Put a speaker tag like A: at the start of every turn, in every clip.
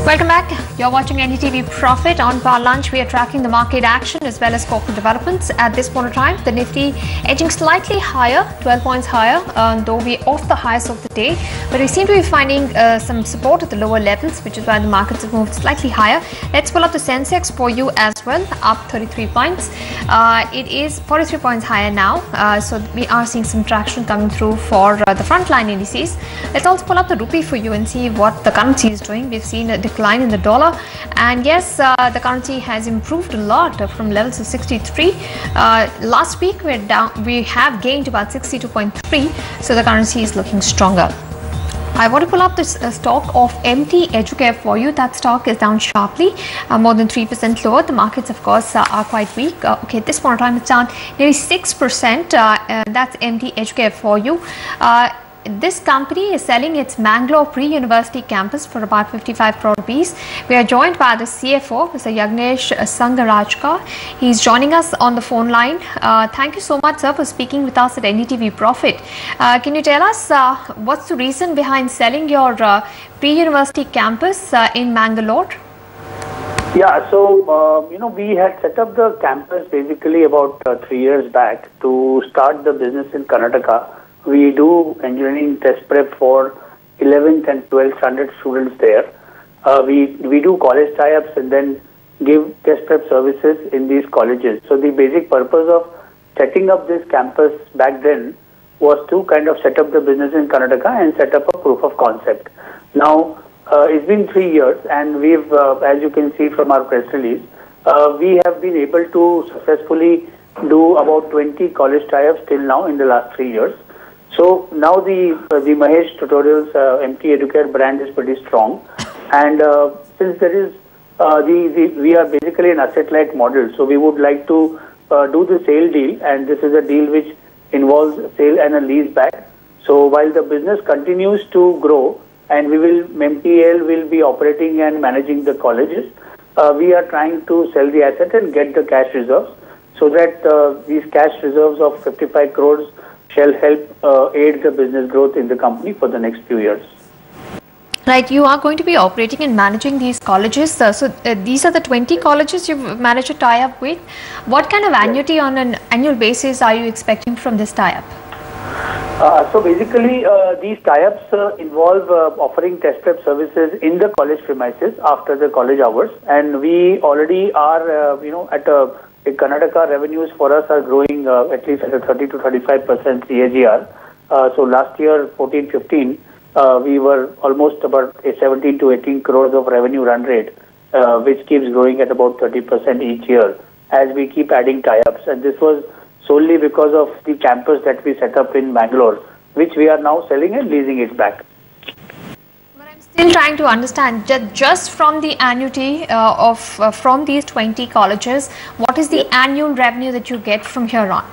A: Welcome back. You're watching NDTV Profit. On Power Lunch, we are tracking the market action as well as corporate developments. At this point of time, the Nifty edging slightly higher, 12 points higher, though we're off the highs of the day. But we seem to be finding some support at the lower levels, which is why the markets have moved slightly higher. Let's pull up the Sensex for you as well, up 33 points. It is 43 points higher now, so we are seeing some traction coming through for the frontline indices. Let's also pull up the rupee for you and see what the currency is doing. We've seen a decline in the dollar, and yes, the currency has improved a lot from levels of 63. Last week we have gained about 62.3, so the currency is looking stronger. I want to pull up this stock of MT Educare for you. That stock is down sharply, more than 3% lower. The markets, of course, are quite weak. Okay, at this point in time, it's down nearly 6%. That's MT Educare for you. This company is selling its Mangalore pre-university campus for about 55 crore rupees. We are joined by the CFO, Mr. Yagnesh Sanghrajka. He's joining us on the phone line. Thank you so much, sir, for speaking with us at NDTV Profit. Can you tell us what's the reason behind selling your pre-university campus in Mangalore?
B: Yeah, so, we had set up the campus basically about 3 years back to start the business in Karnataka. We do engineering test prep for 11th and 12th standard students there. We do college tie-ups and then give test prep services in these colleges. So the basic purpose of setting up this campus back then was to kind of set up the business in Karnataka and set up a proof of concept. Now, it's been 3 years, and we've, as you can see from our press release, we have been able to successfully do about 20 college tie-ups till now in the last 3 years. So now the Mahesh Tutorials MT Educare brand is pretty strong, and since there is we are basically an asset-light model, so we would like to do the sale deal, and this is a deal which involves sale and a lease back. So while the business continues to grow, and MTL will be operating and managing the colleges, we are trying to sell the asset and get the cash reserves, so that these cash reserves of 55 crores shall help aid the business growth in the company for the next few years.
A: Right, you are going to be operating and managing these colleges. So these are the 20 colleges you've managed to tie up with. What kind of annuity on an annual basis are you expecting from this tie-up?
B: So basically, these tie-ups involve offering test prep services in the college premises after the college hours, and we already are, the Karnataka revenues for us are growing at least at a 30 to 35% CAGR. So last year, 14-15, we were almost about a 17 to 18 crores of revenue run rate, which keeps growing at about 30% each year as we keep adding tie-ups. And this was solely because of the campus that we set up in Bangalore, which we are now selling and leasing it back.
A: Still trying to understand, just from the annuity from these 20 colleges, what is the annual revenue that you get from here on?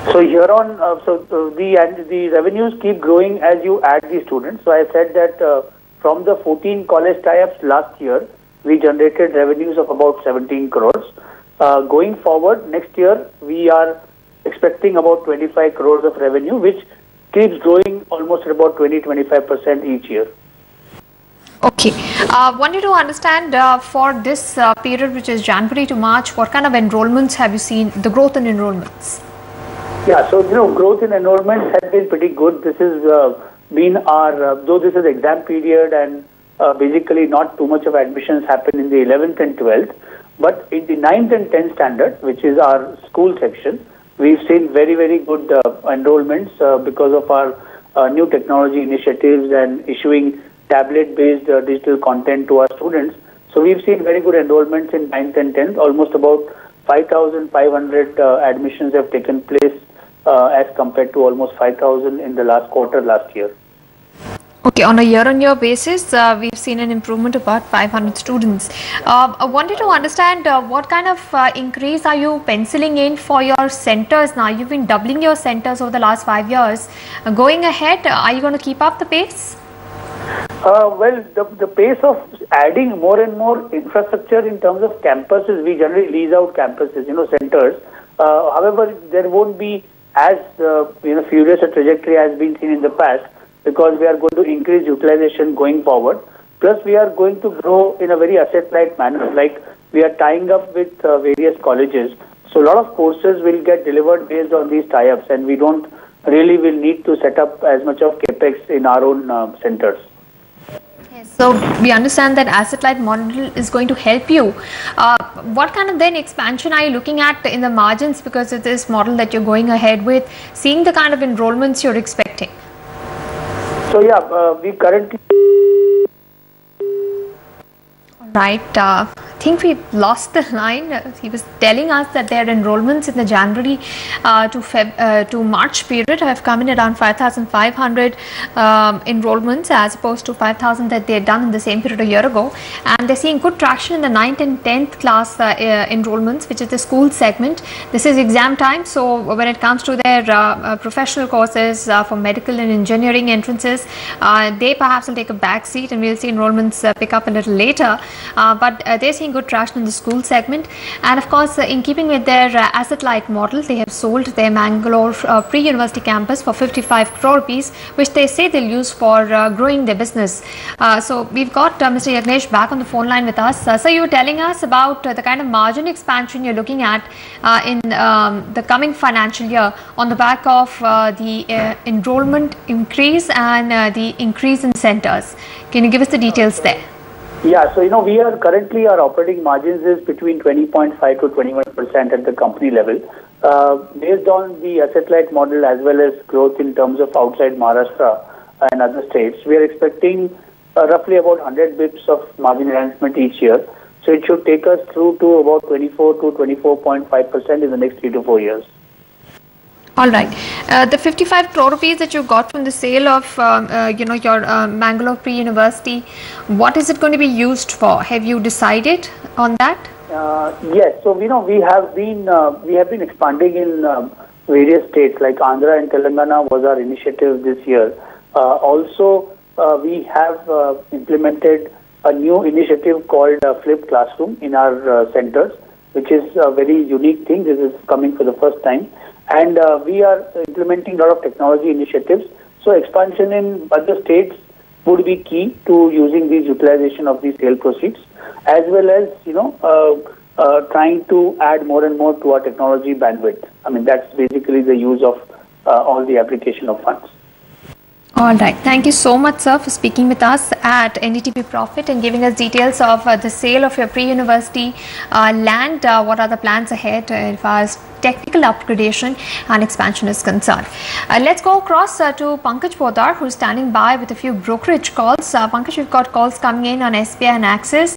B: So here on, the revenues keep growing as you add the students. So I said that from the 14 college tie-ups last year, we generated revenues of about 17 crores. Going forward, next year, we are expecting about 25 crores of revenue, which keeps growing almost at about 20-25% each year.
A: Okay. Wanted to understand for this period, which is January to March, what kind of enrollments have you seen, the growth in enrollments?
B: Yeah, so, growth in enrollments has been pretty good. This has been our, though this is exam period and basically not too much of admissions happen in the 11th and 12th, but in the 9th and 10th standard, which is our school section, we've seen very, very good enrollments because of our new technology initiatives and issuing tablet-based digital content to our students. So we've seen very good enrollments in 9th and 10th. Almost about 5,500 admissions have taken place as compared to almost 5,000 in the last quarter last year.
A: Okay, on a year-on-year basis, we've seen an improvement of about 500 students. I wanted to understand what kind of increase are you penciling in for your centers now? You've been doubling your centers over the last 5 years. Going ahead, are you going to keep up the pace?
B: Well, the pace of adding more and more infrastructure in terms of campuses, we generally lease out campuses, centers. However, there won't be as furious a trajectory has been seen in the past, because we are going to increase utilization going forward. Plus, we are going to grow in a very asset-light manner. Like we are tying up with various colleges. So a lot of courses will get delivered based on these tie-ups, and we don't really will need to set up as much of capex in our own centers.
A: So we understand that asset-light model is going to help you. What kind of then expansion are you looking at in the margins because of this model that you're going ahead with, seeing the kind of enrollments you're expecting?
B: So yeah, we currently...
A: Right. I think we lost the line. He was telling us that their enrollments in the January to March period have come in around 5,500 enrollments as opposed to 5,000 that they had done in the same period a year ago. And they're seeing good traction in the 9th and 10th class enrollments, which is the school segment. This is exam time, so when it comes to their professional courses for medical and engineering entrances, they perhaps will take a back seat and we'll see enrollments pick up a little later. But they're seeing good traction in the school segment, and of course in keeping with their asset-light model, they have sold their Mangalore pre-university campus for 55 crore rupees, which they say they'll use for growing their business. So we've got Mr. Yagnesh back on the phone line with us. So you were telling us about the kind of margin expansion you're looking at in the coming financial year on the back of the enrollment increase and the increase in centers. Can you give us the details there?
B: Yeah, so we are currently, our operating margins is between 20.5 to 21% at the company level. Based on the asset-light model as well as growth in terms of outside Maharashtra and other states, we are expecting roughly about 100 bips of margin enhancement each year. So it should take us through to about 24 to 24.5% in the next 3 to 4 years.
A: All right. The 55 crore rupees that you got from the sale of, your Mangalore pre-university, what is it going to be used for? Have you decided on that?
B: Yes. So we have been expanding in various states like Andhra and Telangana was our initiative this year. Also, we have implemented a new initiative called Flipped Classroom in our centers, which is a very unique thing. This is coming for the first time. And we are implementing a lot of technology initiatives. So expansion in other states would be key to using these utilization of these sale proceeds, as well as trying to add more and more to our technology bandwidth. I mean, that's basically the use of all the application of funds.
A: All right. Thank you so much, sir, for speaking with us at NDTV Profit and giving us details of the sale of your pre-university land. What are the plans ahead as far as technical upgradation and expansion is concerned? Let's go across to Pankaj Podar, who's standing by with a few brokerage calls. Pankaj, we've got calls coming in on SBI and Axis.